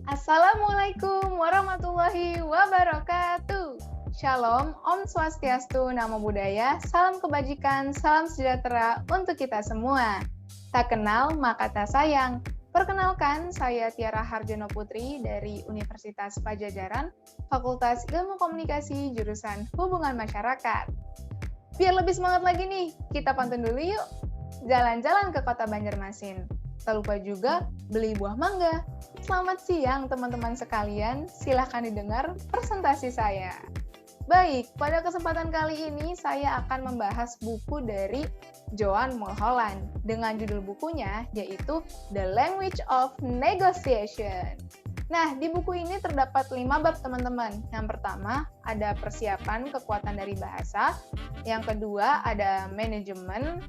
Assalamualaikum warahmatullahi wabarakatuh. Shalom, Om Swastiastu, Namo Buddhaya, salam kebajikan, salam sejahtera untuk kita semua. Tak kenal maka tak sayang. Perkenalkan, saya Tiara Harjono Putri dari Universitas Pajajaran, Fakultas Ilmu Komunikasi, jurusan Hubungan Masyarakat. Biar lebih semangat lagi nih, kita pantun dulu yuk. Jalan-jalan ke kota Banjarmasin. Tak lupa juga beli buah mangga. Selamat siang teman-teman sekalian, silahkan didengar presentasi saya. Baik, pada kesempatan kali ini saya akan membahas buku dari Joan Mulholland dengan judul bukunya yaitu The Language of Negotiation. Nah, di buku ini terdapat 5 bab teman-teman. Yang pertama, ada persiapan kekuatan dari bahasa. Yang kedua, ada manajemen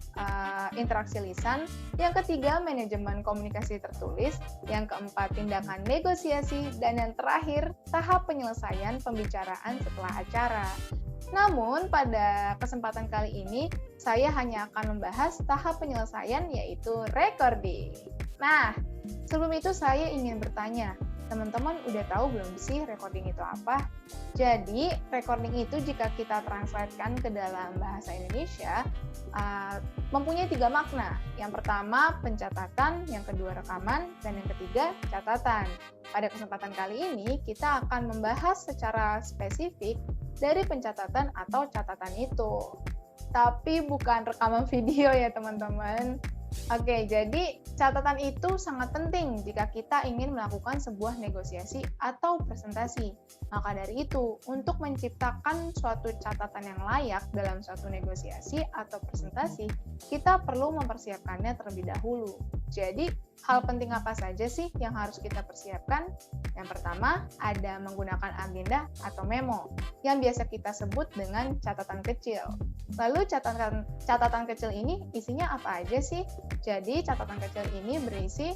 interaksi lisan. Yang ketiga, manajemen komunikasi tertulis. Yang keempat, tindakan negosiasi. Dan yang terakhir, tahap penyelesaian pembicaraan setelah acara. Namun, pada kesempatan kali ini, saya hanya akan membahas tahap penyelesaian yaitu recording. Nah, sebelum itu saya ingin bertanya, teman-teman udah tahu belum sih recording itu apa? Jadi, recording itu jika kita translatekan ke dalam bahasa Indonesia, mempunyai 3 makna. Yang pertama, pencatatan, yang kedua, rekaman, dan yang ketiga, catatan. Pada kesempatan kali ini, kita akan membahas secara spesifik dari pencatatan atau catatan itu. Tapi bukan rekaman video ya teman-teman. Oke, jadi catatan itu sangat penting jika kita ingin melakukan sebuah negosiasi atau presentasi. Maka dari itu, untuk menciptakan suatu catatan yang layak dalam suatu negosiasi atau presentasi, kita perlu mempersiapkannya terlebih dahulu. Jadi, hal penting apa saja sih yang harus kita persiapkan? Yang pertama, ada menggunakan agenda atau memo, yang biasa kita sebut dengan catatan kecil. Lalu catatan kecil ini isinya apa aja sih? Jadi catatan kecil ini berisi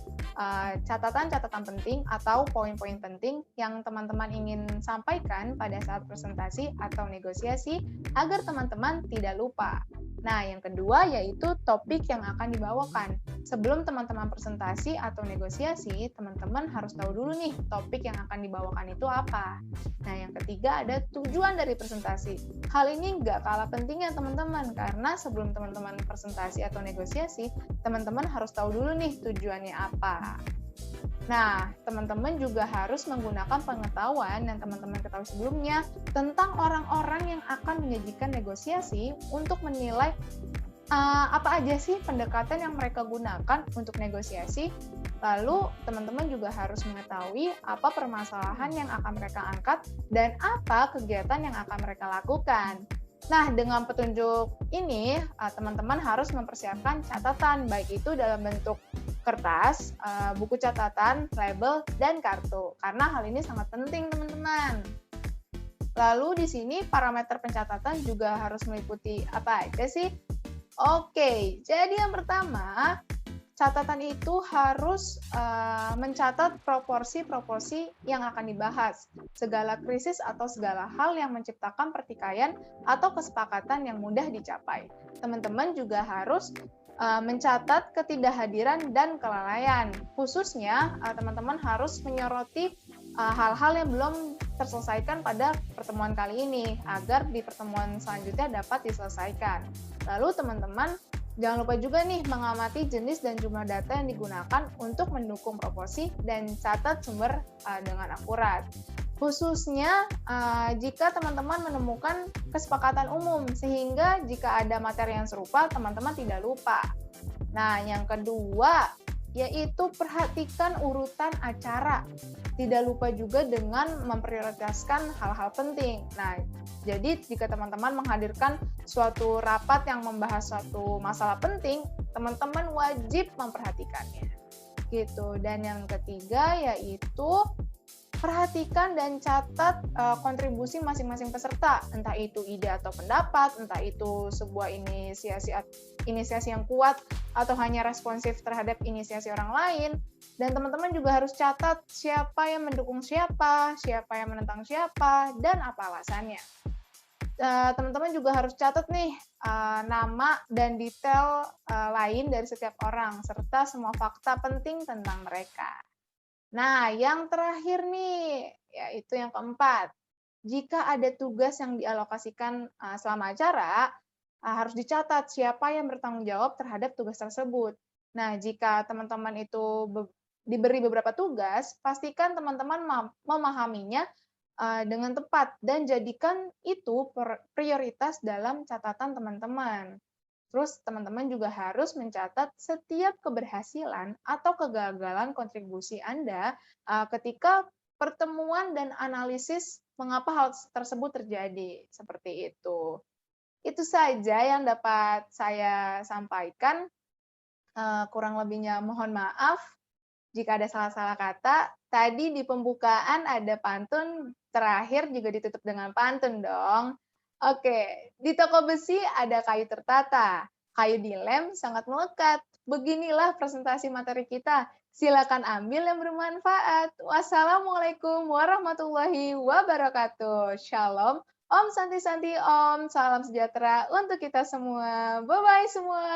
catatan-catatan penting atau poin-poin penting yang teman-teman ingin sampaikan pada saat presentasi atau negosiasi agar teman-teman tidak lupa. Nah, yang kedua yaitu topik yang akan dibawakan. Sebelum teman-teman presentasi atau negosiasi, teman-teman harus tahu dulu nih topik yang akan dibawakan itu apa. Nah, yang ketiga ada tujuan dari presentasi. Hal ini nggak kalah pentingnya teman-teman, karena sebelum teman-teman presentasi atau negosiasi, teman-teman harus tahu dulu nih tujuannya apa. Nah, teman-teman juga harus menggunakan pengetahuan yang teman-teman ketahui sebelumnya tentang orang-orang yang akan menyajikan negosiasi untuk menilai apa aja sih pendekatan yang mereka gunakan untuk negosiasi. Lalu, teman-teman juga harus mengetahui apa permasalahan yang akan mereka angkat dan apa kegiatan yang akan mereka lakukan. Nah, dengan petunjuk ini, teman-teman harus mempersiapkan catatan, baik itu dalam bentuk kertas, buku catatan, label, dan kartu. Karena hal ini sangat penting, teman-teman. Lalu di sini parameter pencatatan juga harus meliputi apa aja sih? Oke, jadi yang pertama, catatan itu harus mencatat proporsi-proporsi yang akan dibahas, segala krisis atau segala hal yang menciptakan pertikaian atau kesepakatan yang mudah dicapai. Teman-teman juga harus mencatat ketidakhadiran dan kelalaian. Khususnya, teman-teman harus menyoroti hal-hal yang belum terselesaikan pada pertemuan kali ini, agar di pertemuan selanjutnya dapat diselesaikan. Lalu teman-teman jangan lupa juga nih mengamati jenis dan jumlah data yang digunakan untuk mendukung proporsi dan catat sumber dengan akurat. Khususnya jika teman-teman menemukan kesepakatan umum, sehingga jika ada materi yang serupa, teman-teman tidak lupa. Nah, yang kedua, yaitu perhatikan urutan acara. Tidak lupa juga dengan memprioritaskan hal-hal penting. Nah, jadi jika teman-teman menghadirkan suatu rapat yang membahas suatu masalah penting, teman-teman wajib memperhatikannya. Gitu. Dan yang ketiga yaitu perhatikan dan catat kontribusi masing-masing peserta, entah itu ide atau pendapat, entah itu sebuah inisiasi yang kuat atau hanya responsif terhadap inisiasi orang lain. Dan teman-teman juga harus catat siapa yang mendukung siapa yang menentang siapa, dan apa alasannya. teman-teman juga harus catat nih, nama dan detail, lain dari setiap orang, serta semua fakta penting tentang mereka. Nah, yang terakhir nih, yaitu yang keempat, jika ada tugas yang dialokasikan, selama acara, harus dicatat siapa yang bertanggung jawab terhadap tugas tersebut. Nah, jika teman-teman itu diberi beberapa tugas, pastikan teman-teman memahaminya, dengan tepat dan jadikan itu prioritas dalam catatan teman-teman. Terus teman-teman juga harus mencatat setiap keberhasilan atau kegagalan kontribusi Anda, ketika pertemuan dan analisis mengapa hal tersebut terjadi, seperti itu. Itu saja yang dapat saya sampaikan, kurang lebihnya mohon maaf jika ada salah-salah kata. Tadi di pembukaan ada pantun, terakhir juga ditutup dengan pantun dong. Oke, di toko besi ada kayu tertata, kayu dilem sangat melekat. Beginilah presentasi materi kita. Silakan ambil yang bermanfaat. Wassalamualaikum warahmatullahi wabarakatuh. Shalom, Om Santi Santi Om, salam sejahtera untuk kita semua. Bye-bye semua.